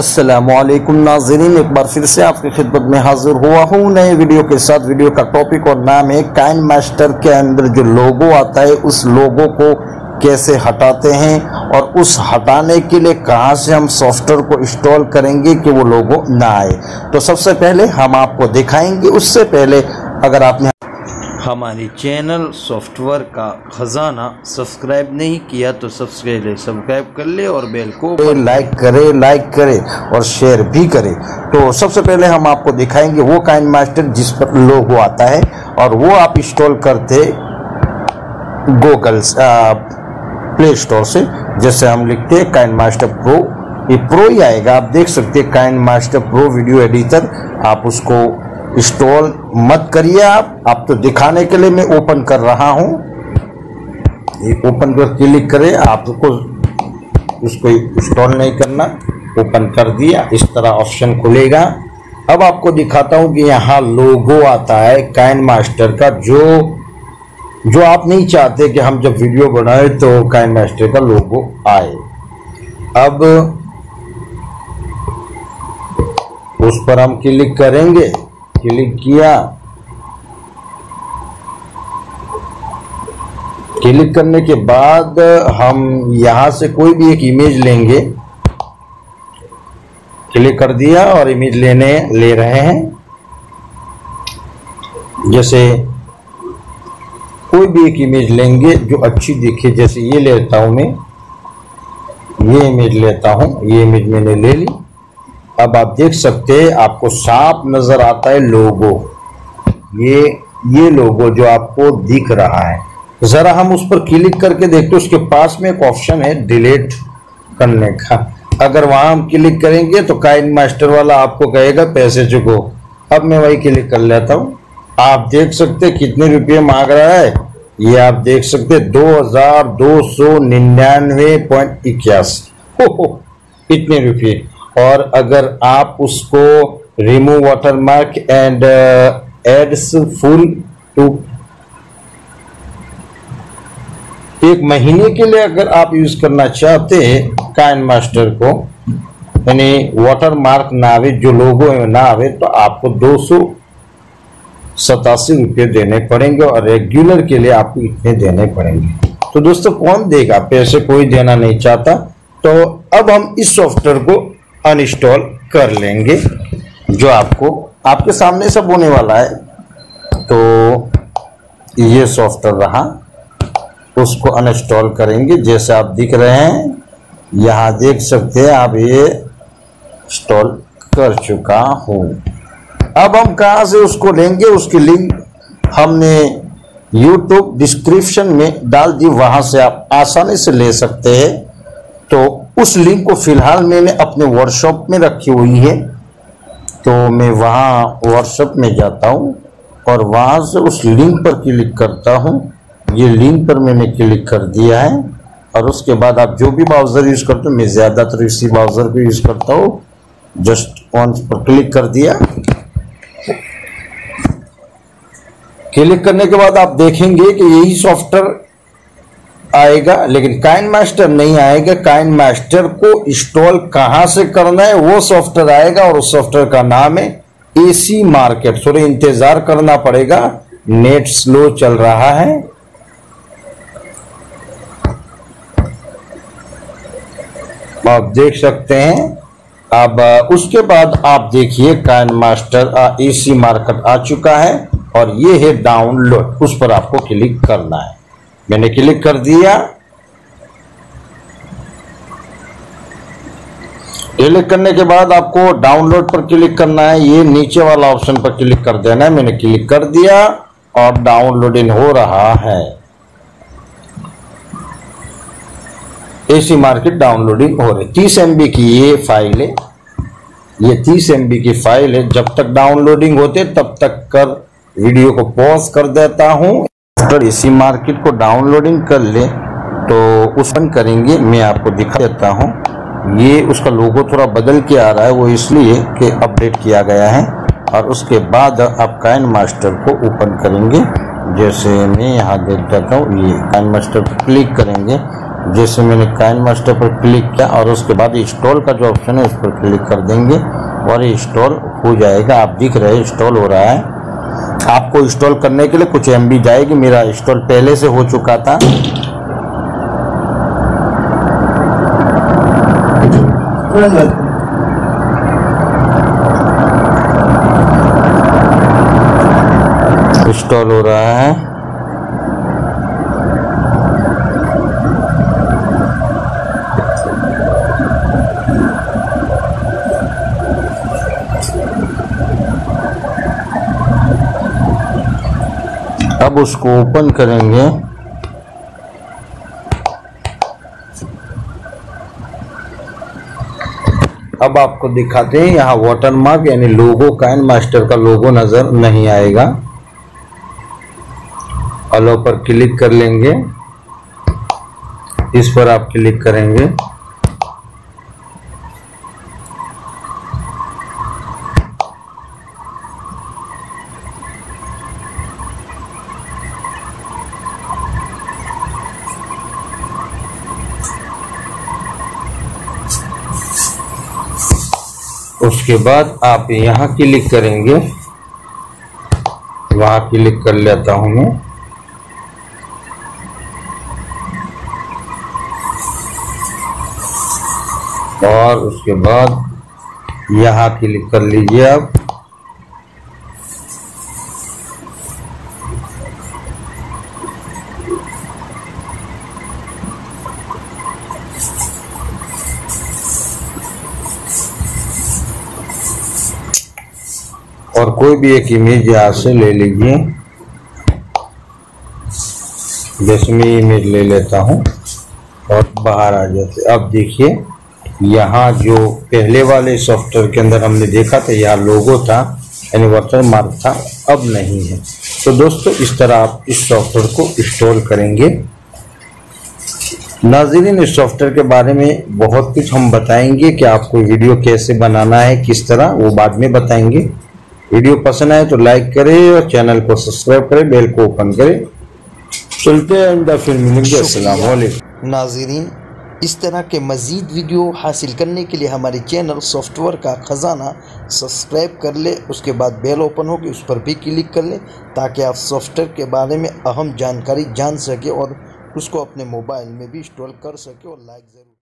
अस्सलामुअलैकुम नाज़रीन, एक बार फिर से आपकी खिदमत में हाजिर हुआ हूँ नए वीडियो के साथ। वीडियो का टॉपिक और नाम है काइनमास्टर के अंदर जो लोगो आता है उस लोगो को कैसे हटाते हैं और उस हटाने के लिए कहाँ से हम सॉफ्टवेयर को इंस्टॉल करेंगे कि वो लोगो ना आए। तो सबसे पहले हम आपको दिखाएंगे। उससे पहले अगर आपने हमारी चैनल सॉफ्टवेयर का खजाना सब्सक्राइब नहीं किया तो सब्सक्राइब कर ले और बेल को लाइक करे और शेयर भी करे। तो सबसे पहले हम आपको दिखाएंगे वो काइनमास्टर जिस पर लोगो आता है और वो आप इंस्टॉल करते गूगल प्ले स्टोर से। जैसे हम लिखते हैं काइनमास्टर प्रो, ये प्रो ही आएगा। आप देख सकते हैं काइनमास्टर प्रो वीडियो एडिटर। आप उसको इंस्टॉल मत करिए, आप तो दिखाने के लिए मैं ओपन कर रहा हूं। ये ओपन पर क्लिक करें, आपको उसको इंस्टॉल नहीं करना, ओपन कर दिया, इस तरह ऑप्शन खुलेगा। अब आपको दिखाता हूं कि यहाँ लोगो आता है काइनमास्टर का, जो आप नहीं चाहते कि हम जब वीडियो बनाए तो काइनमास्टर का लोगो आए। अब उस पर हम क्लिक करेंगे, क्लिक किया, क्लिक करने के बाद हम यहां से कोई भी एक इमेज लेंगे। क्लिक कर दिया और इमेज ले रहे हैं। जैसे कोई भी एक इमेज लेंगे जो अच्छी दिखे। जैसे ये लेता हूं मैं, ये इमेज लेता हूं, ये इमेज मैंने ले ली। अब आप देख सकते हैं आपको साफ नजर आता है लोगो, ये लोगो जो आपको दिख रहा है। जरा हम उस पर क्लिक करके देखते हैं। उसके पास में एक ऑप्शन है डिलीट करने का। अगर वहां हम क्लिक करेंगे तो काइनमास्टर वाला आपको कहेगा पैसे चुको। अब मैं वही क्लिक कर लेता हूं। आप देख सकते हैं कितने रुपये मांग रहा है। ये आप देख सकते हैं 2299.81 इतने रुपये। और अगर आप उसको remove watermark and ads full to एक महीने के लिए अगर आप यूज करना चाहते हैं काइनमास्टर को, यानी वाटरमार्क ना आवे, जो लोगो ना आवे, तो आपको 287 रुपये देने पड़ेंगे और रेगुलर के लिए आपको इतने देने पड़ेंगे। तो दोस्तों कौन देगा, पैसे कोई देना नहीं चाहता। तो अब हम इस सॉफ्टवेयर को अनइंस्टॉल कर लेंगे, जो आपके सामने सब होने वाला है। तो ये सॉफ्टवेयर रहा, उसको अनइंस्टॉल करेंगे। जैसे आप दिख रहे हैं यहाँ देख सकते हैं आप, ये इंस्टॉल कर चुका हूँ। अब हम कहाँ से उसको लेंगे, उसकी लिंक हमने YouTube डिस्क्रिप्शन में डाल दी, वहां से आप आसानी से ले सकते हैं। तो उस लिंक को फिलहाल मैंने अपने वर्कशॉप में रखी हुई है। तो मैं वहाँ वर्कशॉप में जाता हूँ और वहाँ से उस लिंक पर क्लिक करता हूँ। ये लिंक पर मैंने क्लिक कर दिया है और उसके बाद आप जो भी ब्राउज़र यूज़ करते हो, मैं ज़्यादातर इसी ब्राउज़र को यूज़ करता हूँ। जस्ट वंस पर क्लिक कर दिया। क्लिक करने के बाद आप देखेंगे कि यही सॉफ्टवेयर आएगा, लेकिन काइनमास्टर नहीं आएगा। काइनमास्टर को इंस्टॉल कहां से करना है वो सॉफ्टवेयर आएगा और उस सॉफ्टवेयर का नाम है एसी मार्केट। थोड़ा इंतजार करना पड़ेगा, नेट स्लो चल रहा है। आप देख सकते हैं। अब उसके बाद आप देखिए काइनमास्टर एसी मार्केट आ चुका है और ये है डाउनलोड, उस पर आपको क्लिक करना है। मैंने क्लिक कर दिया। क्लिक करने के बाद आपको डाउनलोड पर क्लिक करना है। ये नीचे वाला ऑप्शन पर क्लिक कर देना है। मैंने क्लिक कर दिया और डाउनलोडिंग हो रहा है। एसी मार्केट डाउनलोडिंग हो रही। 30 MB की ये फाइल है, ये 30 MB की फाइल है। जब तक डाउनलोडिंग होते तब तक कर वीडियो को पॉज कर देता हूं। अगर एसी मार्केट को डाउनलोडिंग कर ले तो उस पर करेंगे, मैं आपको दिखा देता हूं। ये उसका लोगो थोड़ा बदल के आ रहा है, वो इसलिए कि अपडेट किया गया है। और उसके बाद आप काइनमास्टर को ओपन करेंगे। जैसे मैं यहाँ देख देता हूँ, ये काइनमास्टर पर क्लिक करेंगे। जैसे मैंने काइनमास्टर पर क्लिक किया और उसके बाद इंस्टॉल का जो ऑप्शन है उस पर क्लिक कर देंगे और इंस्टॉल हो जाएगा। आप दिख रहे हैं इंस्टॉल हो रहा है। आपको इंस्टॉल करने के लिए कुछ MB जाएगी। मेरा इंस्टॉल पहले से हो चुका था। इंस्टॉल हो रहा है। अब उसको ओपन करेंगे। अब आपको दिखाते हैं यहाँ वाटरमार्क यानी लोगो, काइनमास्टर का लोगो नजर नहीं आएगा। अलो पर क्लिक कर लेंगे। इस पर आप क्लिक करेंगे। उसके बाद आप यहाँ क्लिक करेंगे। वहाँ क्लिक कर लेता हूँ मैं। और उसके बाद यहाँ क्लिक कर लीजिए आप। और कोई भी एक इमेज यहाँ से ले लीजिए। जैसे मैं इमेज ले लेता हूँ और बाहर आ जाते। अब देखिए यहाँ जो पहले वाले सॉफ्टवेयर के अंदर हमने देखा था यहाँ लोगो था यानी वाटरमार्क था, अब नहीं है। तो दोस्तों इस तरह आप इस सॉफ्टवेयर को इंस्टॉल करेंगे। नाज़रीन इस सॉफ्टवेयर के बारे में बहुत कुछ हम बताएंगे कि आपको वीडियो कैसे बनाना है, किस तरह, वो बाद में बताएंगे। वीडियो पसंद आए तो लाइक करें और चैनल को सब्सक्राइब करें, बेल को ओपन करें। चलते हैं फिर मिलेंगे। अस्सलाम वालेकुम। नाज़रीन इस तरह के मज़ीद वीडियो हासिल करने के लिए हमारे चैनल सॉफ्टवेयर का ख़जाना सब्सक्राइब कर ले। उसके बाद बेल ओपन होगी उस पर भी क्लिक कर ले ताकि आप सॉफ्टवेयर के बारे में अहम जानकारी जान सके और उसको अपने मोबाइल में भी इंस्टॉल कर सके। और लाइक ज़रूर